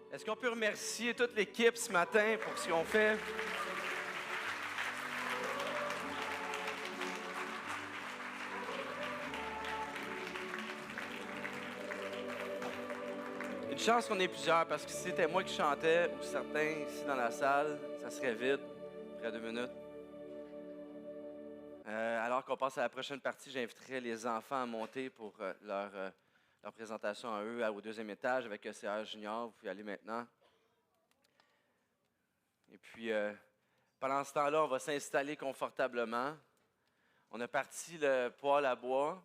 Est-ce qu'on peut remercier toute l'équipe ce matin pour ce qu'ils ont fait? Une chance qu'on est plusieurs, parce que si c'était moi qui chantais, ou certains ici dans la salle, ça serait vide, après 2 minutes. Alors qu'on passe à la prochaine partie, j'inviterai les enfants à monter pour leur présentation à eux au deuxième étage avec ECR Junior. Vous pouvez aller maintenant. Et puis, pendant ce temps-là, on va s'installer confortablement. On a parti le poêle à bois.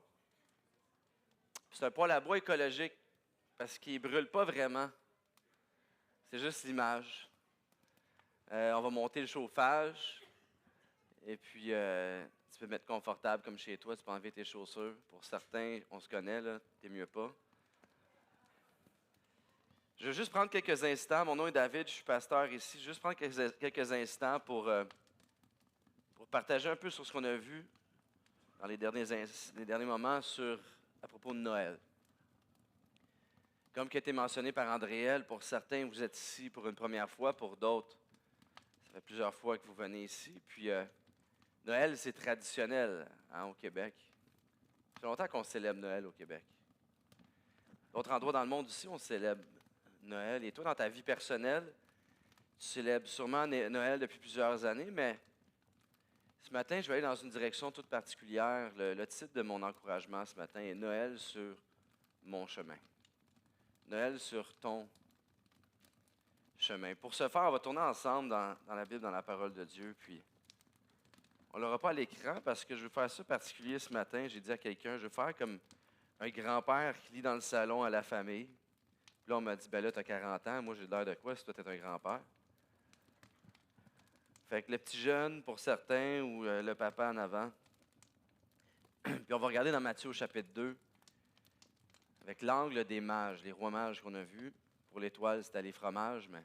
C'est un poêle à bois écologique parce qu'il ne brûle pas vraiment. C'est juste l'image. On va monter le chauffage. Et puis, tu peux te mettre confortable comme chez toi. Tu peux enlever tes chaussures. Pour certains, on se connaît, là, t'es mieux pas. Je veux juste prendre quelques instants. Mon nom est David, je suis pasteur ici. Juste prendre quelques instants pour partager un peu sur ce qu'on a vu dans les derniers moments à propos de Noël. Comme qui a été mentionné par Andréel, pour certains, vous êtes ici pour une première fois. Pour d'autres, ça fait plusieurs fois que vous venez ici. Puis, Noël, c'est traditionnel au Québec. Ça fait longtemps qu'on célèbre Noël au Québec. D'autres endroits dans le monde aussi, on célèbre Noël. Et toi, dans ta vie personnelle, tu célèbres sûrement Noël depuis plusieurs années, mais ce matin, je vais aller dans une direction toute particulière. Le titre de mon encouragement ce matin est Noël sur mon chemin. Noël sur ton chemin. Pour ce faire, on va tourner ensemble dans la Bible, dans la parole de Dieu, puis on ne l'aura pas à l'écran parce que je veux faire ça particulier ce matin. J'ai dit à quelqu'un, je veux faire comme un grand-père qui lit dans le salon à la famille. Puis là, on m'a dit, ben là, tu as 40 ans, moi j'ai l'air de quoi si toi, tu es un grand-père? Fait que le petit jeune pour certains ou le papa en avant. Puis on va regarder dans Matthieu au chapitre 2 avec l'angle des mages, les rois mages qu'on a vus. Pour l'étoile, c'était les fromages, mais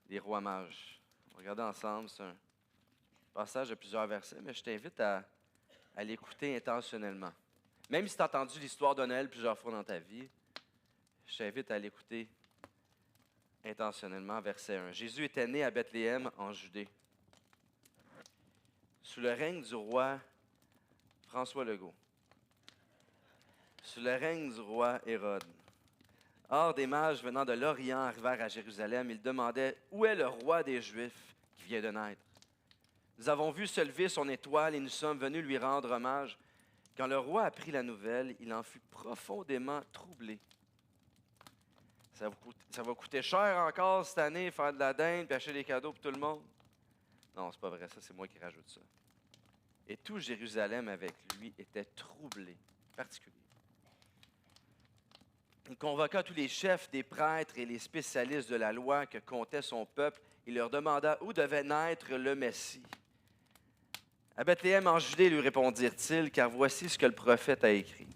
les rois mages. On va regarder ensemble, c'est un passage de plusieurs versets, mais je t'invite à l'écouter intentionnellement. Même si tu as entendu l'histoire de Noël plusieurs fois dans ta vie, je t'invite à l'écouter intentionnellement. Verset 1. Jésus était né à Bethléem, en Judée, sous le règne du roi François Legault, sous le règne du roi Hérode. Or, des mages venant de l'Orient arrivèrent à Jérusalem. Ils demandaient, où est le roi des Juifs qui vient de naître? Nous avons vu se lever son étoile et nous sommes venus lui rendre hommage. Quand le roi apprit la nouvelle, il en fut profondément troublé. Ça va coûter cher encore cette année, faire de la dinde et acheter des cadeaux pour tout le monde. Non, c'est pas vrai, ça c'est moi qui rajoute ça. Et tout Jérusalem avec lui était troublé, particulier. Il convoqua tous les chefs des prêtres et les spécialistes de la loi que comptait son peuple. Il leur demanda où devait naître le Messie. À Bethléem en Judée, lui répondirent-ils, car voici ce que le prophète a écrit.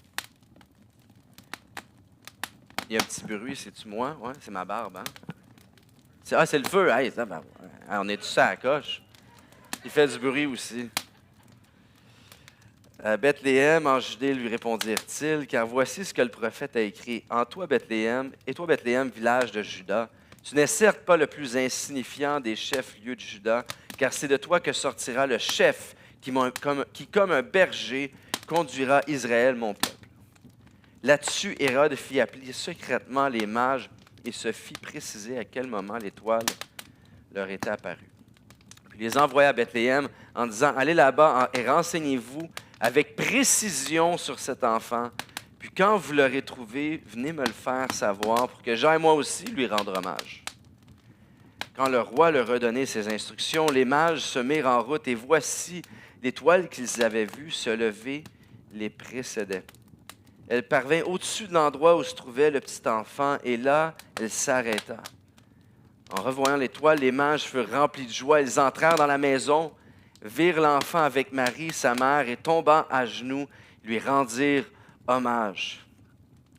Il y a un petit bruit, c'est-tu moi? Oui, c'est ma barbe, hein? C'est le feu! Hey, on est tous à la coche. Il fait du bruit aussi. À Bethléem, en Judée, lui répondirent-ils, car voici ce que le prophète a écrit. En toi, Bethléem, village de Juda, tu n'es certes pas le plus insignifiant des chefs-lieux de Juda, car c'est de toi que sortira le chef qui, comme un berger, conduira Israël, mon peuple. Là-dessus, Hérode fit appeler secrètement les mages et se fit préciser à quel moment l'étoile leur était apparue. Puis il les envoya à Bethléem en disant, allez là-bas et renseignez-vous avec précision sur cet enfant. Puis quand vous l'aurez trouvé, venez me le faire savoir pour que j'aille moi aussi lui rendre hommage. Quand le roi leur a donné ses instructions, les mages se mirent en route et voici l'étoile qu'ils avaient vue se lever les précédait. Elle parvint au-dessus de l'endroit où se trouvait le petit enfant et là, elle s'arrêta. En revoyant l'étoile, les mages furent remplis de joie. Ils entrèrent dans la maison, virent l'enfant avec Marie, sa mère, et tombant à genoux, lui rendirent hommage.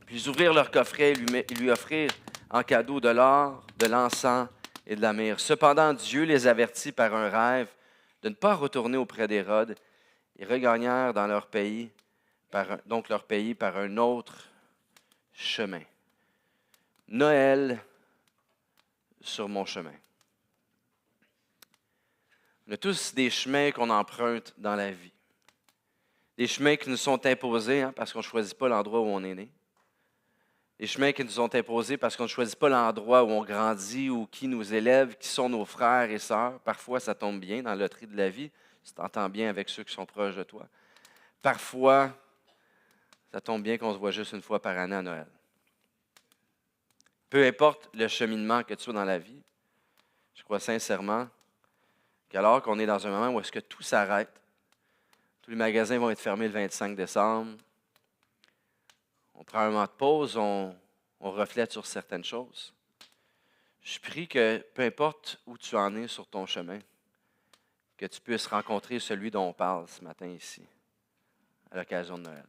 Puis ils ouvrirent leur coffret et lui offrirent en cadeau de l'or, de l'encens et de la myrrhe. Cependant, Dieu les avertit par un rêve de ne pas retourner auprès d'Hérode. Ils regagnèrent dans leur pays, par un autre chemin. Noël sur mon chemin. On a tous des chemins qu'on emprunte dans la vie. Des chemins qui nous sont imposés parce qu'on ne choisit pas l'endroit où on est né. Des chemins qui nous sont imposés parce qu'on ne choisit pas l'endroit où on grandit ou qui nous élève, qui sont nos frères et sœurs. Parfois, ça tombe bien dans le tri de la vie. Tu t'entends bien avec ceux qui sont proches de toi. Parfois, ça tombe bien qu'on se voit juste une fois par année à Noël. Peu importe le cheminement que tu as dans la vie, je crois sincèrement qu'alors qu'on est dans un moment où est-ce que tout s'arrête, tous les magasins vont être fermés le 25 décembre, on prend un moment de pause, on reflète sur certaines choses. Je prie que peu importe où tu en es sur ton chemin, que tu puisses rencontrer celui dont on parle ce matin ici, à l'occasion de Noël.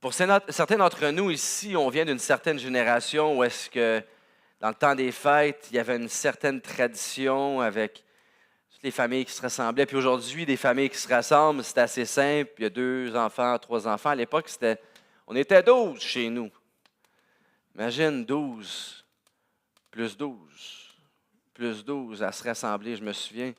Pour certains d'entre nous ici, on vient d'une certaine génération où est-ce que dans le temps des fêtes, il y avait une certaine tradition avec toutes les familles qui se rassemblaient. Puis aujourd'hui, des familles qui se rassemblent, c'est assez simple. Il y a 2 enfants, 3 enfants. À l'époque, on était 12 chez nous. Imagine 12 plus 12 plus 12 à se rassembler. Je me souviens,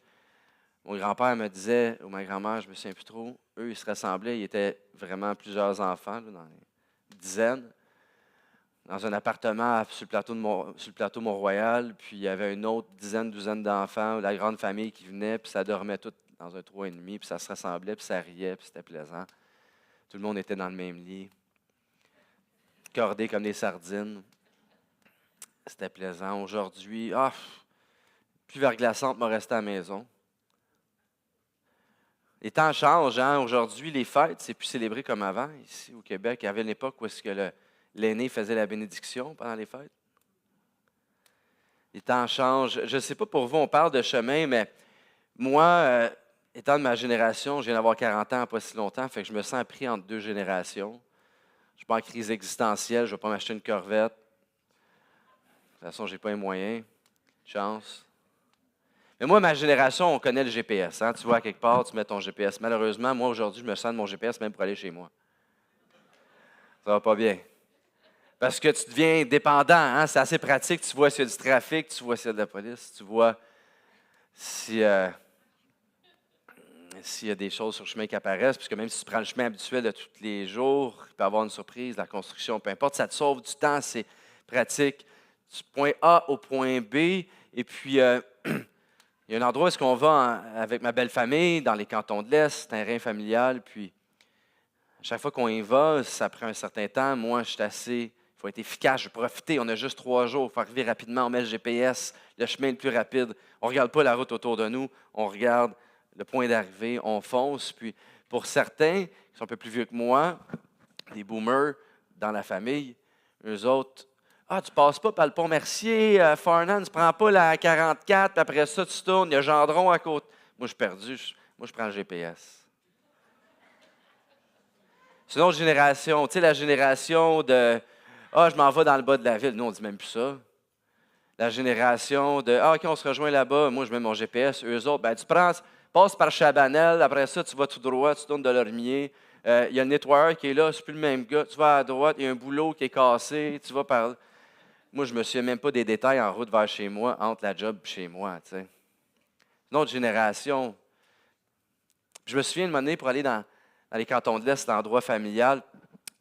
mon grand-père me disait, ou ma grand-mère, je ne me souviens plus trop, eux, ils se rassemblaient, ils étaient vraiment plusieurs enfants, là, dans les dizaines, dans un appartement sur le plateau Mont-Royal, puis il y avait une autre douzaine d'enfants, la grande famille qui venait, puis ça dormait tout dans un 3,5, puis ça se rassemblait, puis ça riait, puis c'était plaisant. Tout le monde était dans le même lit, cordés comme des sardines. C'était plaisant. Aujourd'hui, plus verglaçante m'a resté à la maison. Les temps changent. Aujourd'hui, les fêtes, c'est plus célébré comme avant, ici au Québec. Il y avait une époque où est-ce que l'aîné faisait la bénédiction pendant les fêtes. Les temps changent. Je ne sais pas pour vous, on parle de chemin, mais moi, étant de ma génération, je viens d'avoir 40 ans pas si longtemps, fait que je me sens pris entre 2 générations. Je ne suis pas en crise existentielle, je ne vais pas m'acheter une Corvette. De toute façon, je n'ai pas les moyens. Chance. Mais moi, ma génération, on connaît le GPS. Tu vois, à quelque part, tu mets ton GPS. Malheureusement, moi, aujourd'hui, je me sers de mon GPS même pour aller chez moi. Ça va pas bien. Parce que tu deviens dépendant. C'est assez pratique. Tu vois s'il y a du trafic, tu vois s'il y a de la police, tu vois s'il y a des choses sur le chemin qui apparaissent. Puisque même si tu prends le chemin habituel de tous les jours, il peut y avoir une surprise, la construction, peu importe, ça te sauve du temps, c'est pratique. Du point A au point B, et puis il y a un endroit où est-ce qu'on va avec ma belle famille, dans les cantons de l'Est, terrain familial, puis à chaque fois qu'on y va, ça prend un certain temps. Moi, je suis assez, il faut être efficace, je veux profiter. On a juste 3 jours, il faut arriver rapidement, on met le GPS, le chemin le plus rapide. On ne regarde pas la route autour de nous, on regarde le point d'arrivée, on fonce. Puis pour certains, qui sont un peu plus vieux que moi, des boomers dans la famille, eux autres, tu passes pas par le pont Mercier, Farnham, tu prends pas la 44, puis après ça, tu tournes, il y a Gendron à côté. Moi, je suis perdu, moi, je prends le GPS. C'est une autre génération, tu sais, la génération de je m'en vais dans le bas de la ville. Nous, on ne dit même plus ça. La génération de OK, on se rejoint là-bas, moi, je mets mon GPS. Eux autres, tu passes par Chabanel, après ça, tu vas tout droit, tu tournes de Lormier. Il y a le nettoyeur qui est là, c'est plus le même gars. Tu vas à droite, il y a un boulot qui est cassé, tu vas par là. Moi, je ne me souviens même pas des détails en route vers chez moi, entre la job et chez moi. Tu sais. Une autre génération. Je me souviens de moment donné, pour aller dans les cantons de l'Est, l'endroit familial,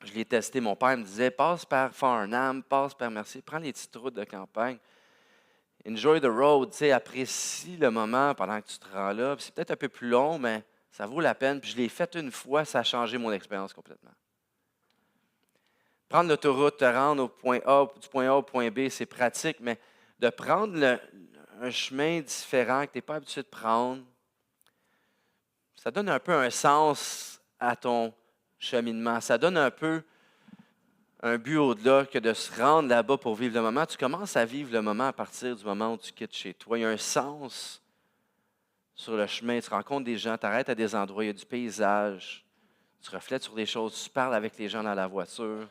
je l'ai testé. Mon père me disait, passe par Farnham, passe par Mercier, prends les petites routes de campagne. Enjoy the road, tu sais, apprécie le moment pendant que tu te rends là. C'est peut-être un peu plus long, mais ça vaut la peine. Puis je l'ai fait une fois, ça a changé mon expérience complètement. Prendre l'autoroute, te rendre du point A au point B, c'est pratique, mais de prendre un chemin différent que tu n'es pas habitué de prendre, ça donne un peu un sens à ton cheminement. Ça donne un peu un but au-delà que de se rendre là-bas pour vivre le moment. Tu commences à vivre le moment à partir du moment où tu quittes chez toi. Il y a un sens sur le chemin. Tu rencontres des gens, tu arrêtes à des endroits, il y a du paysage. Tu reflètes sur des choses, tu parles avec les gens dans la voiture.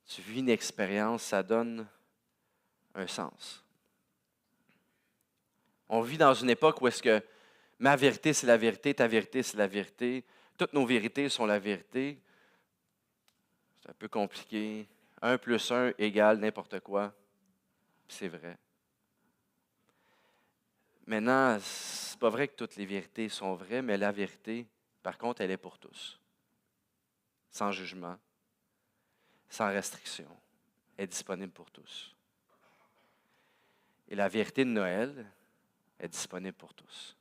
Tu vis une expérience, ça donne un sens. On vit dans une époque où est-ce que ma vérité, c'est la vérité, ta vérité, c'est la vérité. Toutes nos vérités sont la vérité. C'est un peu compliqué. 1 + 1 = n'importe quoi. Puis c'est vrai. Maintenant, c'est pas vrai que toutes les vérités sont vraies, mais la vérité, par contre, elle est pour tous. Sans jugement, sans restriction. Elle est disponible pour tous. Et la vérité de Noël est disponible pour tous.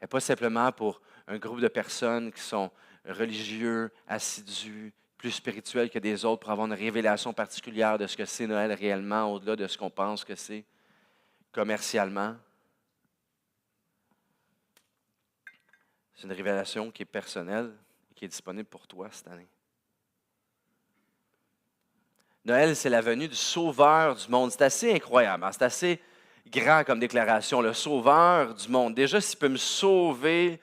Elle n'est pas simplement pour un groupe de personnes qui sont religieux, assidus, plus spirituels que des autres pour avoir une révélation particulière de ce que c'est Noël réellement, au-delà de ce qu'on pense que c'est commercialement. C'est une révélation qui est personnelle et qui est disponible pour toi cette année. Noël, c'est la venue du Sauveur du monde. C'est assez incroyable, hein? C'est assez grand comme déclaration, le Sauveur du monde. Déjà, s'il peut me sauver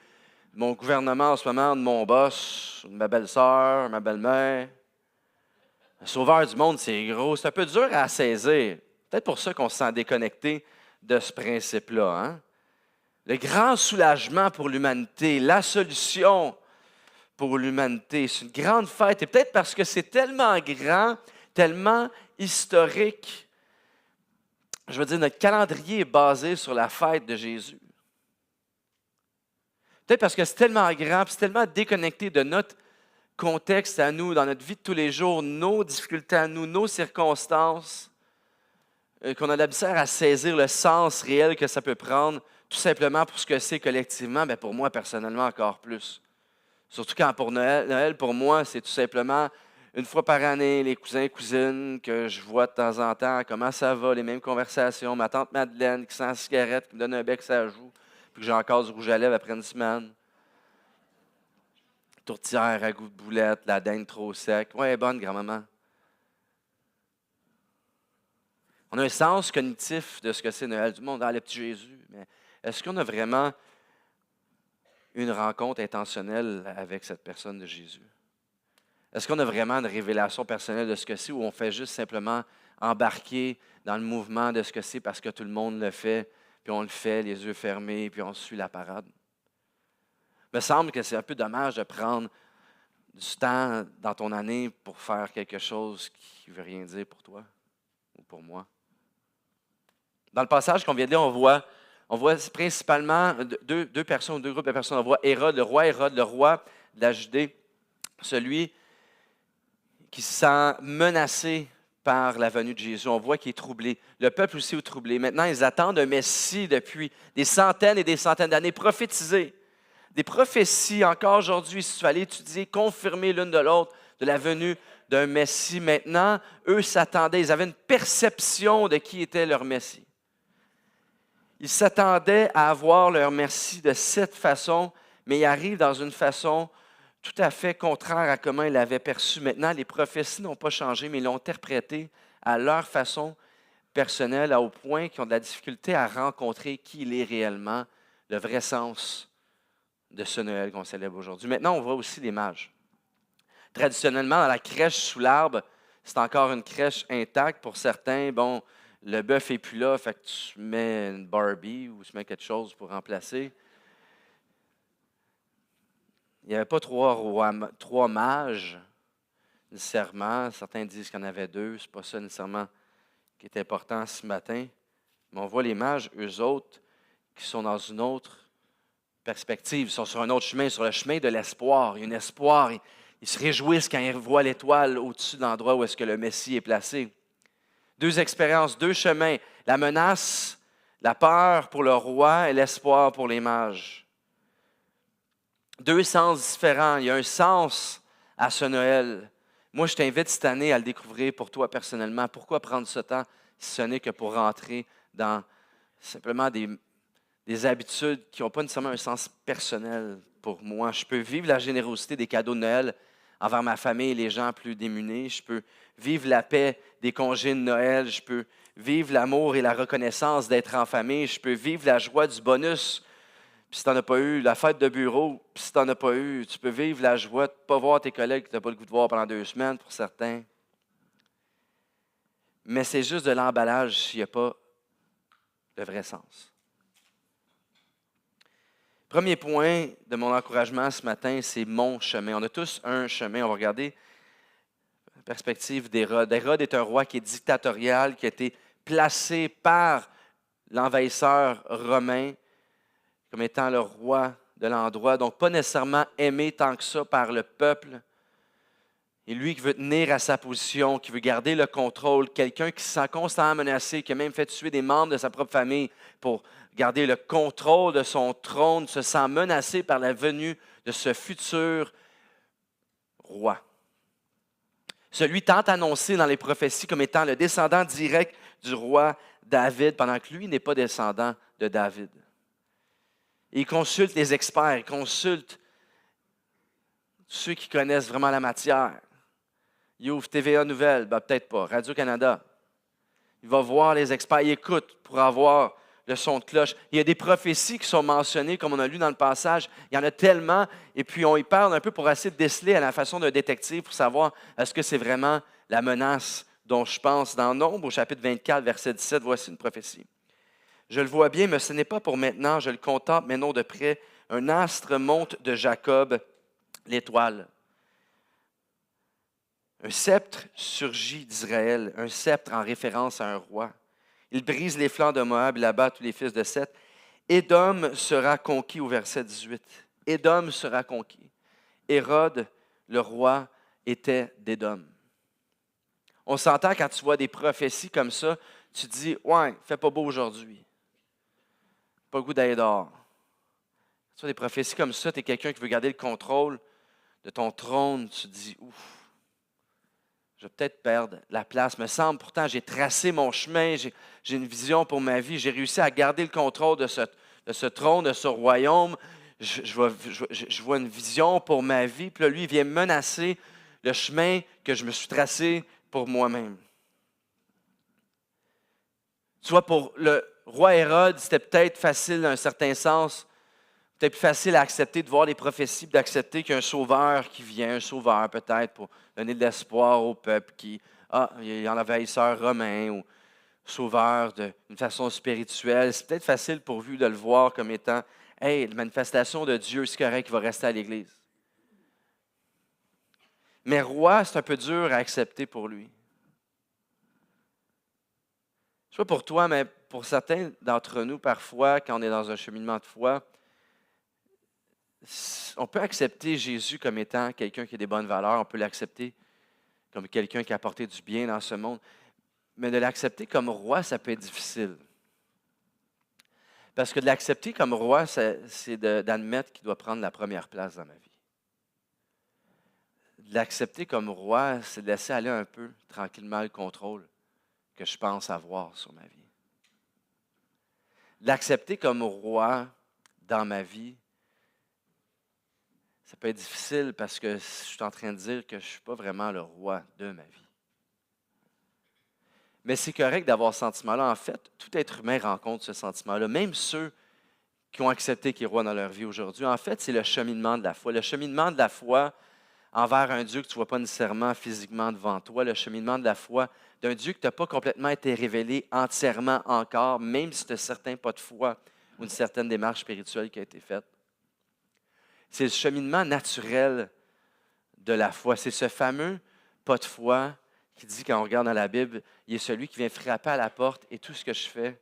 de mon gouvernement en ce moment, de mon boss, de ma belle-sœur, ma belle-mère, le Sauveur du monde, c'est gros. C'est un peu dur à saisir. Peut-être pour ça qu'on se sent déconnecté de ce principe-là. Hein? Le grand soulagement pour l'humanité, la solution pour l'humanité. C'est une grande fête. Et peut-être parce que c'est tellement grand, tellement historique. Je veux dire, notre calendrier est basé sur la fête de Jésus. Peut-être parce que c'est tellement grand, c'est tellement déconnecté de notre contexte à nous, dans notre vie de tous les jours, nos difficultés à nous, nos circonstances, qu'on a la misère à saisir le sens réel que ça peut prendre, tout simplement pour ce que c'est collectivement, mais pour moi, personnellement, encore plus. Surtout quand pour Noël, pour moi, c'est tout simplement une fois par année, les cousins et cousines que je vois de temps en temps, comment ça va, les mêmes conversations, ma tante Madeleine qui sent la cigarette, qui me donne un bec sur la joue, puis que j'ai encore du rouge à lèvres après une semaine. Tourtière à goût de boulette, la dinde trop sec. Ouais, bonne, grand-maman. On a un sens cognitif de ce que c'est Noël. Du monde, le petit Jésus. Mais est-ce qu'on a vraiment une rencontre intentionnelle avec cette personne de Jésus? Est-ce qu'on a vraiment une révélation personnelle de ce que c'est ou on fait juste simplement embarquer dans le mouvement de ce que c'est parce que tout le monde le fait, puis on le fait les yeux fermés, puis on suit la parade? Il me semble que c'est un peu dommage de prendre du temps dans ton année pour faire quelque chose qui ne veut rien dire pour toi ou pour moi. Dans le passage qu'on vient de lire, on voit principalement deux personnes, deux groupes de personnes. On voit Hérode, le roi de la Judée, celui qui se sent menacé par la venue de Jésus. On voit qu'il est troublé. Le peuple aussi est troublé. Maintenant, ils attendent un Messie depuis des centaines et des centaines d'années, prophétisé. Des prophéties, encore aujourd'hui, si tu allais étudier, confirmer l'une de l'autre de la venue d'un Messie. Maintenant, eux s'attendaient, ils avaient une perception de qui était leur Messie. Ils s'attendaient à avoir leur Messie de cette façon, mais ils arrivent dans une façon tout à fait contraire à comment ils l'avaient perçu. Maintenant, les prophéties n'ont pas changé, mais ils l'ont interprété à leur façon personnelle, au point qu'ils ont de la difficulté à rencontrer qui il est réellement, le vrai sens de ce Noël qu'on célèbre aujourd'hui. Maintenant, on voit aussi les mages. Traditionnellement, dans la crèche sous l'arbre, c'est encore une crèche intacte. Pour certains, bon, le bœuf n'est plus là, fait que tu mets une Barbie ou tu mets quelque chose pour remplacer. Il n'y avait pas trois mages, nécessairement. Certains disent qu'il y en avait deux. Ce n'est pas ça nécessairement qui est important ce matin. Mais on voit les mages, eux autres, qui sont dans une autre perspective. Ils sont sur un autre chemin, sur le chemin de l'espoir. Il y a un espoir. Ils se réjouissent quand ils voient l'étoile au-dessus de l'endroit où est-ce que le Messie est placé. Deux expériences, deux chemins. La menace, la peur pour le roi et l'espoir pour les mages. Deux sens différents. Il y a un sens à ce Noël. Moi, je t'invite cette année à le découvrir pour toi personnellement. Pourquoi prendre ce temps si ce n'est que pour rentrer dans simplement des habitudes qui n'ont pas nécessairement un sens personnel pour moi. Je peux vivre la générosité des cadeaux de Noël envers ma famille et les gens plus démunis. Je peux vivre la paix des congés de Noël. Je peux vivre l'amour et la reconnaissance d'être en famille. Je peux vivre la joie du bonus. Puis si tu n'en as pas eu, la fête de bureau, puis si tu n'en as pas eu, tu peux vivre la joie de ne pas voir tes collègues que tu n'as pas le goût de voir pendant 2 semaines pour certains. Mais c'est juste de l'emballage s'il n'y a pas le vrai sens. Premier point de mon encouragement ce matin, c'est mon chemin. On a tous un chemin. On va regarder la perspective d'Hérode. Hérode est un roi qui est dictatorial, qui a été placé par l'envahisseur romain comme étant le roi de l'endroit. Donc, pas nécessairement aimé tant que ça par le peuple. Et lui qui veut tenir à sa position, qui veut garder le contrôle, quelqu'un qui se sent constamment menacé, qui a même fait tuer des membres de sa propre famille pour garder le contrôle de son trône, se sent menacé par la venue de ce futur roi. Celui tant annoncé dans les prophéties comme étant le descendant direct du roi David, pendant que lui n'est pas descendant de David. Et il consulte les experts, il consulte ceux qui connaissent vraiment la matière. Il ouvre TVA Nouvelles, ben peut-être pas, Radio-Canada. Il va voir les experts, il écoute pour avoir le son de cloche. Il y a des prophéties qui sont mentionnées, comme on a lu dans le passage. Il y en a tellement, et puis on y parle un peu pour essayer de déceler à la façon d'un détective pour savoir est-ce que c'est vraiment la menace dont je pense. Dans Nombre, au chapitre 24, verset 17, voici une prophétie. Je le vois bien, mais ce n'est pas pour maintenant, je le contemple, mais non de près. Un astre monte de Jacob, l'étoile. Un sceptre surgit d'Israël, un sceptre en référence à un roi. Il brise les flancs de Moab, il abat tous les fils de Seth. Édom sera conquis au verset 18. Édom sera conquis. Hérode, le roi, était d'Édom. On s'entend quand tu vois des prophéties comme ça, tu te dis, ouais, il fait pas beau aujourd'hui. Pas le goût d'aller dehors. Tu vois des prophéties comme ça, tu es quelqu'un qui veut garder le contrôle de ton trône, tu te dis, ouf. Je vais peut-être perdre la place. Me semble, pourtant, j'ai tracé mon chemin, j'ai une vision pour ma vie, j'ai réussi à garder le contrôle de ce trône, de ce royaume. Je vois une vision pour ma vie, puis là, lui, il vient menacer le chemin que je me suis tracé pour moi-même. Tu vois, pour le roi Hérode, c'était peut-être facile dans un certain sens, peut-être plus facile à accepter de voir les prophéties, d'accepter qu'il y a un sauveur qui vient, un sauveur peut-être pour donner de l'espoir au peuple il y a un envahisseur romain ou sauveur d'une façon spirituelle. C'est peut-être facile pour lui de le voir comme étant, hey, la manifestation de Dieu, c'est correct, il va rester à l'Église. Mais roi, c'est un peu dur à accepter pour lui. Je ne sais pas pour toi, mais pour certains d'entre nous, parfois, quand on est dans un cheminement de foi, on peut accepter Jésus comme étant quelqu'un qui a des bonnes valeurs, on peut l'accepter comme quelqu'un qui a apporté du bien dans ce monde, mais de l'accepter comme roi, ça peut être difficile. Parce que de l'accepter comme roi, c'est d'admettre qu'il doit prendre la première place dans ma vie. De l'accepter comme roi, c'est de laisser aller un peu tranquillement le contrôle que je pense avoir sur ma vie. De l'accepter comme roi dans ma vie, ça peut être difficile parce que je suis en train de dire que je ne suis pas vraiment le roi de ma vie. Mais c'est correct d'avoir ce sentiment-là. En fait, tout être humain rencontre ce sentiment-là. Même ceux qui ont accepté qu'il est roi dans leur vie aujourd'hui. En fait, c'est le cheminement de la foi. Le cheminement de la foi envers un Dieu que tu ne vois pas nécessairement physiquement devant toi. Le cheminement de la foi d'un Dieu qui n'a pas complètement été révélé entièrement encore, même si tu as certains pas de foi ou une certaine démarche spirituelle qui a été faite. C'est le cheminement naturel de la foi. C'est ce fameux pas de foi qui dit, quand on regarde dans la Bible, il est celui qui vient frapper à la porte et tout ce que je fais,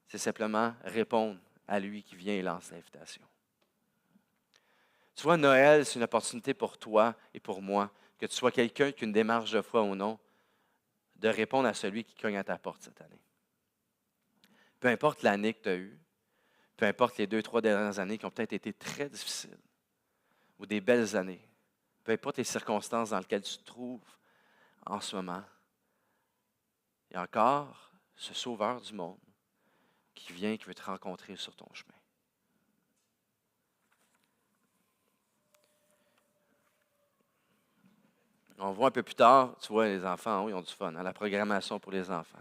c'est simplement répondre à lui qui vient et lance l'invitation. Tu vois, Noël, c'est une opportunité pour toi et pour moi, que tu sois quelqu'un qui a une démarche de foi ou non, de répondre à celui qui cogne à ta porte cette année. Peu importe l'année que tu as eue, peu importe les 2-3 dernières années qui ont peut-être été très difficiles, ou des belles années, peu importe les circonstances dans lesquelles tu te trouves en ce moment, il y a encore ce sauveur du monde qui vient, qui veut te rencontrer sur ton chemin. On voit un peu plus tard, tu vois, les enfants, ils ont du fun, la programmation pour les enfants.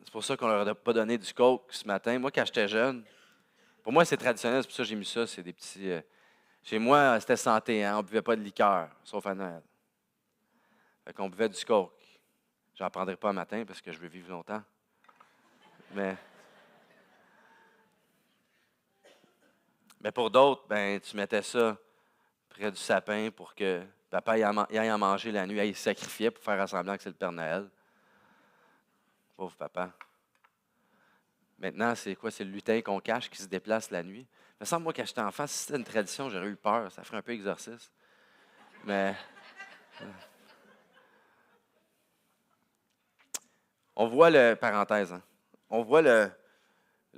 C'est pour ça qu'on leur a pas donné du coke ce matin. Moi, quand j'étais jeune, pour moi, c'est traditionnel, c'est pour ça que j'ai mis ça, c'est des petits... chez moi, c'était santé, on ne buvait pas de liqueur, sauf à Noël. Fait qu'on buvait du coke. J'en prendrai pas un matin parce que je veux vivre longtemps. Mais pour d'autres, tu mettais ça près du sapin pour que papa aille en manger la nuit. Il se sacrifiait pour faire semblant que c'est le Père Noël. Pauvre papa. Maintenant, c'est quoi? C'est le lutin qu'on cache qui se déplace la nuit. Il me semble, moi, quand j'étais enfant, si c'était une tradition, j'aurais eu peur. Ça ferait un peu exorcisme. Mais on voit parenthèse, hein, on voit le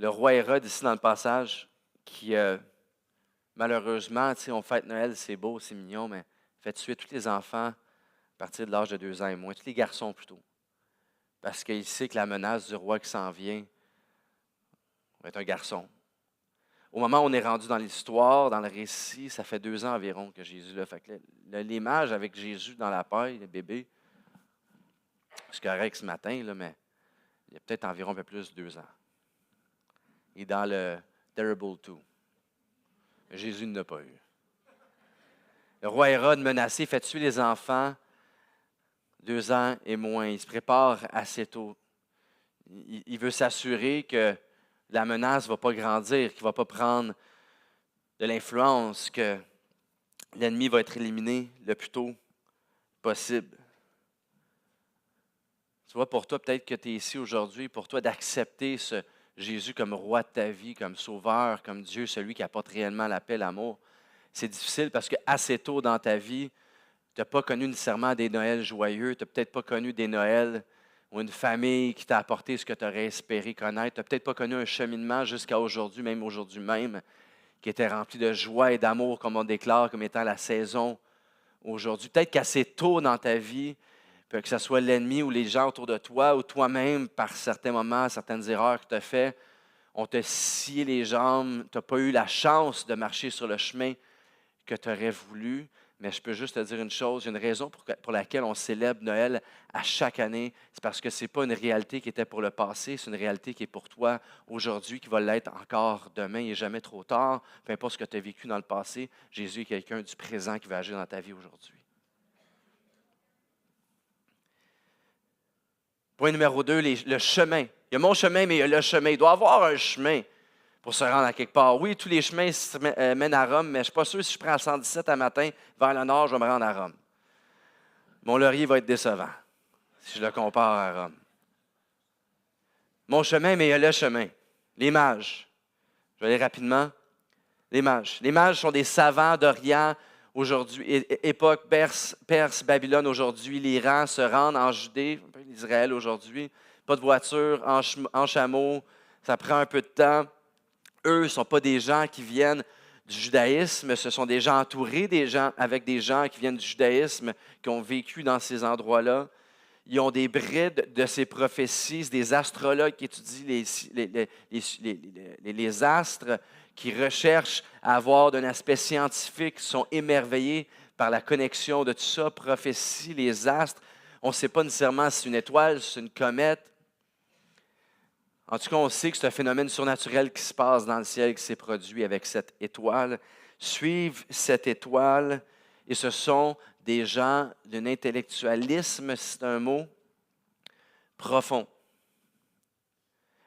roi Hérode ici dans le passage qui, malheureusement, tu sais, on fête Noël, c'est beau, c'est mignon, mais fait tuer tous les enfants à partir de l'âge de 2 ans et moins, tous les garçons plutôt. Parce qu'il sait que la menace du roi qui s'en vient va être un garçon. Au moment où on est rendu dans l'histoire, dans le récit, ça fait 2 ans environ que Jésus l'a fait. L'image avec Jésus dans la paille, le bébé, c'est correct ce matin, là, mais il y a peut-être environ un peu plus de 2 ans. Et dans le Terrible 2, Jésus n'a pas eu. Le roi Hérode, menacé, fait tuer les enfants 2 ans et moins. Il se prépare assez tôt. Il veut s'assurer que la menace ne va pas grandir, qu'il ne va pas prendre de l'influence, que l'ennemi va être éliminé le plus tôt possible. Tu vois, pour toi, peut-être que tu es ici aujourd'hui, pour toi d'accepter ce Jésus comme roi de ta vie, comme sauveur, comme Dieu, celui qui apporte réellement la paix, l'amour. C'est difficile parce que assez tôt dans ta vie, tu n'as pas connu nécessairement des Noëls joyeux, tu n'as peut-être pas connu des Noëls ou une famille qui t'a apporté ce que tu aurais espéré connaître. Tu n'as peut-être pas connu un cheminement jusqu'à aujourd'hui, même, qui était rempli de joie et d'amour, comme on déclare, comme étant la saison aujourd'hui. Peut-être qu'assez tôt dans ta vie, que ce soit l'ennemi ou les gens autour de toi, ou toi-même, par certains moments, certaines erreurs que tu as faites, on t'a scié les jambes, tu n'as pas eu la chance de marcher sur le chemin que tu aurais voulu. Mais je peux juste te dire une chose, il y a une raison pour laquelle on célèbre Noël à chaque année. C'est parce que ce n'est pas une réalité qui était pour le passé, c'est une réalité qui est pour toi aujourd'hui, qui va l'être encore demain. Il n'est jamais trop tard. Peu importe ce que tu as vécu dans le passé, Jésus est quelqu'un du présent qui va agir dans ta vie aujourd'hui. Point numéro 2, le chemin. Il y a mon chemin, mais il y a le chemin. Il doit y avoir un chemin pour se rendre à quelque part. Oui, tous les chemins mènent à Rome, mais je ne suis pas sûr si je prends le 117 à matin vers le nord, je vais me rendre à Rome. Mon laurier va être décevant si je le compare à Rome. Mon chemin, mais il y a le chemin. Les mages. Je vais aller rapidement. Les mages. Les mages sont des savants d'Orient aujourd'hui, époque Perse, Babylone aujourd'hui. L'Iran se rend en Judée, un peu l'Israël aujourd'hui. Pas de voiture, en chameau. Ça prend un peu de temps. Eux ne sont pas des gens qui viennent du judaïsme, ce sont des gens entourés avec des gens qui viennent du judaïsme, qui ont vécu dans ces endroits-là. Ils ont des brides de ces prophéties, des astrologues qui étudient les astres, qui recherchent à avoir d'un aspect scientifique, sont émerveillés par la connexion de tout ça, prophéties, les astres. On ne sait pas nécessairement si c'est une étoile, si c'est une comète. En tout cas, on sait que c'est un phénomène surnaturel qui se passe dans le ciel, qui s'est produit avec cette étoile. Suivent cette étoile, et ce sont des gens d'un intellectualisme, c'est un mot, profond.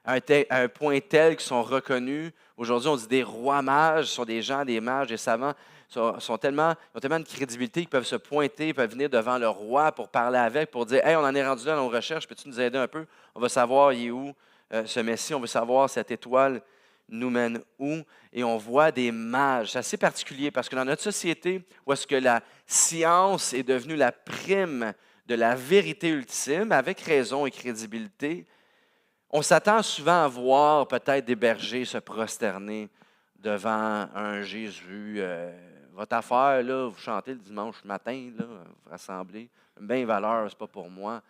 À un point tel qu'ils sont reconnus. Aujourd'hui, on dit des rois mages, ce sont des gens, des mages, des savants, ils ont tellement de crédibilité qu'ils peuvent se pointer, ils peuvent venir devant le roi pour parler avec, pour dire « Hey, on en est rendu là dans nos recherches, peux-tu nous aider un peu? On va savoir, il est où ce Messie, on veut savoir cette étoile nous mène où? » Et on voit des mages. C'est assez particulier parce que dans notre société, où est-ce que la science est devenue la prime de la vérité ultime, avec raison et crédibilité, on s'attend souvent à voir peut-être des bergers se prosterner devant un Jésus. Votre affaire, là, vous chantez le dimanche matin, là, vous rassemblez, bien valeur, ce n'est pas pour moi.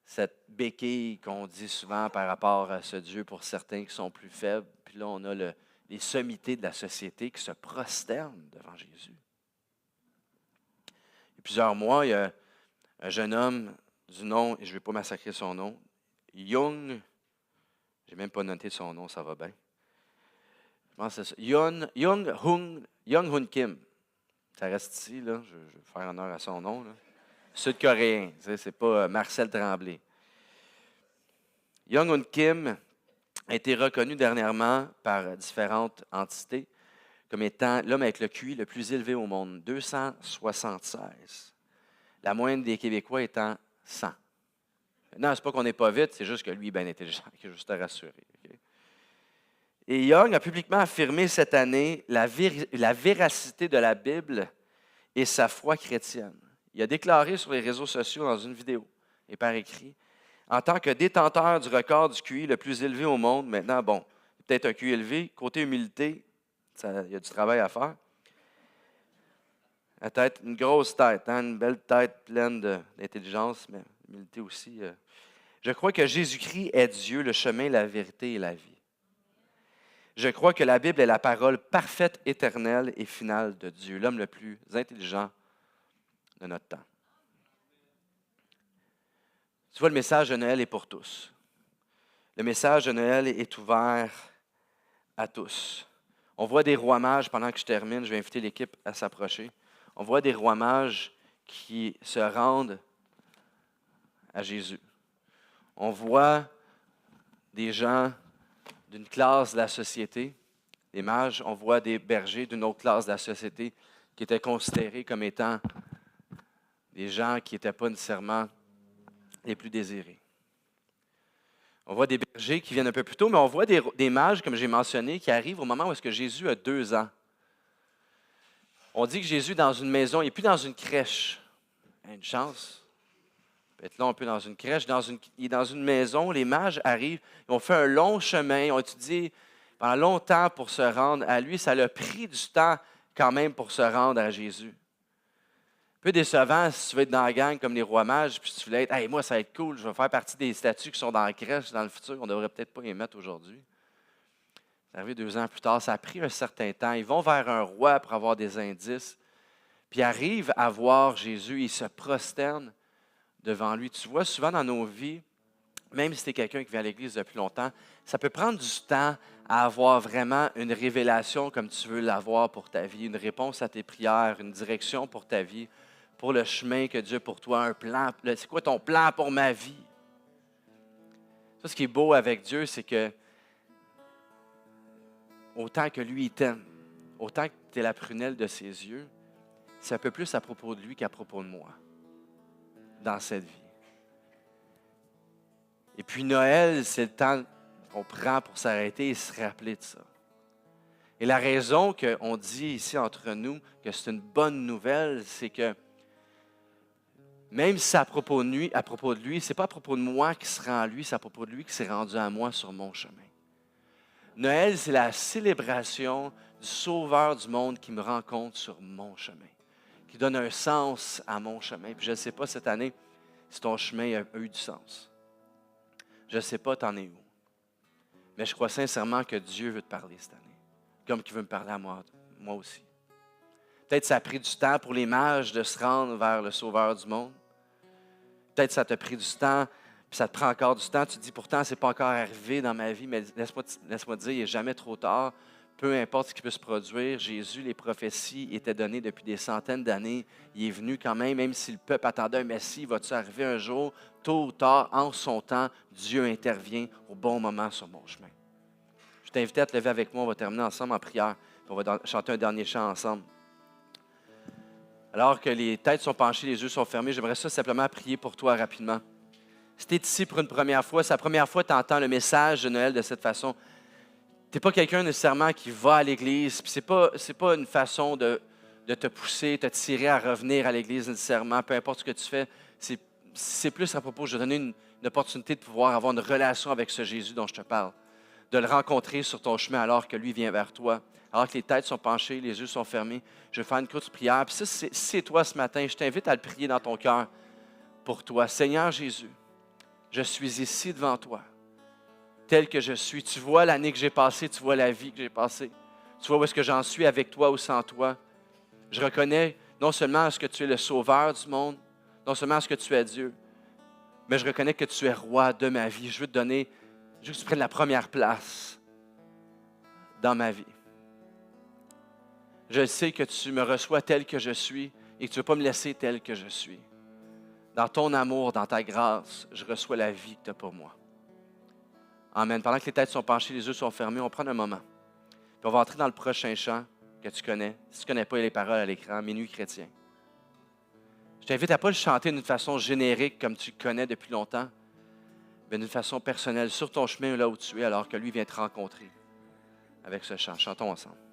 Cette béquille qu'on dit souvent par rapport à ce Dieu pour certains qui sont plus faibles. Puis là, on a les sommités de la société qui se prosternent devant Jésus. Il y a plusieurs mois, il y a un jeune homme du nom, et je ne vais pas massacrer son nom, Young, je n'ai même pas noté son nom, ça va bien. Je pense que c'est ça. Young Hun Kim. Ça reste ici, là. Je vais faire honneur à son nom. Là. Sud-coréen, ce n'est pas Marcel Tremblay. Young Hun Kim a été reconnu dernièrement par différentes entités comme étant l'homme avec le QI le plus élevé au monde, 276. La moyenne des Québécois étant 100. Maintenant, ce n'est pas qu'on n'est pas vite, c'est juste que lui est bien intelligent, qui est juste à rassurer. Okay? Et Young a publiquement affirmé cette année la véracité de la Bible et sa foi chrétienne. Il a déclaré sur les réseaux sociaux dans une vidéo et par écrit, en tant que détenteur du record du QI le plus élevé au monde, maintenant, bon, peut-être un QI élevé, côté humilité, il y a du travail à faire. La tête, une grosse tête, hein, une belle tête pleine d'intelligence, mais l'humilité aussi. Je crois que Jésus-Christ est Dieu, le chemin, la vérité et la vie. Je crois que la Bible est la parole parfaite, éternelle et finale de Dieu, l'homme le plus intelligent de notre temps. Tu vois, le message de Noël est pour tous. Le message de Noël est ouvert à tous. On voit des rois mages, pendant que je termine, je vais inviter l'équipe à s'approcher. On voit des rois mages qui se rendent à Jésus. On voit des gens d'une classe de la société, des mages. On voit des bergers d'une autre classe de la société qui étaient considérés comme étant des gens qui n'étaient pas nécessairement les plus désirés. On voit des bergers qui viennent un peu plus tôt, mais on voit des mages, comme j'ai mentionné, qui arrivent au moment où est-ce que Jésus a 2 ans. On dit que Jésus est dans une maison, il n'est plus dans une crèche. Une chance. Il peut être là un peu dans une crèche. Il est dans une maison, les mages arrivent, ils ont fait un long chemin, ils ont étudié pendant longtemps pour se rendre à lui. Ça leur a pris du temps quand même pour se rendre à Jésus. Un peu décevant si tu veux être dans la gang comme les rois mages, puis si tu voulais être, hey, moi, ça va être cool, je vais faire partie des statues qui sont dans la crèche dans le futur, on ne devrait peut-être pas les mettre aujourd'hui. C'est arrivé 2 ans plus tard, ça a pris un certain temps. Ils vont vers un roi pour avoir des indices, puis ils arrivent à voir Jésus, ils se prosternent devant lui. Tu vois, souvent dans nos vies, même si tu es quelqu'un qui vient à l'Église depuis longtemps, ça peut prendre du temps à avoir vraiment une révélation comme tu veux l'avoir pour ta vie, une réponse à tes prières, une direction pour ta vie, pour le chemin que Dieu a pour toi, un plan. C'est quoi ton plan pour ma vie? Ça, ce qui est beau avec Dieu, c'est que autant que lui, il t'aime, autant que tu es la prunelle de ses yeux, c'est un peu plus à propos de lui qu'à propos de moi dans cette vie. Et puis Noël, c'est le temps qu'on prend pour s'arrêter et se rappeler de ça. Et la raison qu'on dit ici entre nous que c'est une bonne nouvelle, c'est que même si c'est à propos de lui, ce n'est pas à propos de moi qui se rend à lui, c'est à propos de lui qui s'est rendu à moi sur mon chemin. Noël, c'est la célébration du Sauveur du monde qui me rencontre sur mon chemin, qui donne un sens à mon chemin. Puis je ne sais pas cette année si ton chemin a eu du sens. Je ne sais pas, t'en es où. Mais je crois sincèrement que Dieu veut te parler cette année, comme qu'il veut me parler à moi aussi. Peut-être que ça a pris du temps pour les mages de se rendre vers le Sauveur du monde. Peut-être que ça t'a pris du temps, puis ça te prend encore du temps. Tu te dis, pourtant, ce n'est pas encore arrivé dans ma vie, mais laisse-moi te dire, il n'est jamais trop tard. Peu importe ce qui peut se produire, Jésus, les prophéties étaient données depuis des centaines d'années. Il est venu quand même si le peuple attendait un Messie, va-t-il arriver un jour? Tôt ou tard, en son temps, Dieu intervient au bon moment sur mon chemin. Je t'invite à te lever avec moi, on va terminer ensemble en prière. On va chanter un dernier chant ensemble. Alors que les têtes sont penchées, les yeux sont fermés, j'aimerais ça simplement prier pour toi rapidement. Si tu es ici pour une première fois, c'est la première fois que tu entends le message de Noël de cette façon. Tu n'es pas quelqu'un nécessairement qui va à l'Église. Ce n'est pas une façon de te pousser, te tirer à revenir à l'Église nécessairement, peu importe ce que tu fais. C'est plus à propos de te donner une opportunité de pouvoir avoir une relation avec ce Jésus dont je te parle, de le rencontrer sur ton chemin alors que lui vient vers toi, alors que les têtes sont penchées, les yeux sont fermés. Je vais faire une courte prière. Puis si c'est toi ce matin, je t'invite à le prier dans ton cœur pour toi. Seigneur Jésus, je suis ici devant toi, tel que je suis. Tu vois l'année que j'ai passée, tu vois la vie que j'ai passée. Tu vois où est-ce que j'en suis avec toi ou sans toi. Je reconnais non seulement ce que tu es le sauveur du monde, non seulement ce que tu es Dieu, mais je reconnais que tu es roi de ma vie. Je veux te donner, je veux que tu prennes la première place dans ma vie. Je sais que tu me reçois tel que je suis et que tu ne veux pas me laisser tel que je suis. Dans ton amour, dans ta grâce, je reçois la vie que tu as pour moi. Amen. Pendant que les têtes sont penchées, les yeux sont fermés, on prend un moment. Puis on va entrer dans le prochain chant que tu connais. Si tu ne connais pas les paroles à l'écran, Minuit chrétien. Je t'invite à ne pas le chanter d'une façon générique comme tu le connais depuis longtemps, mais d'une façon personnelle, sur ton chemin là où tu es, alors que lui vient te rencontrer avec ce chant. Chantons ensemble.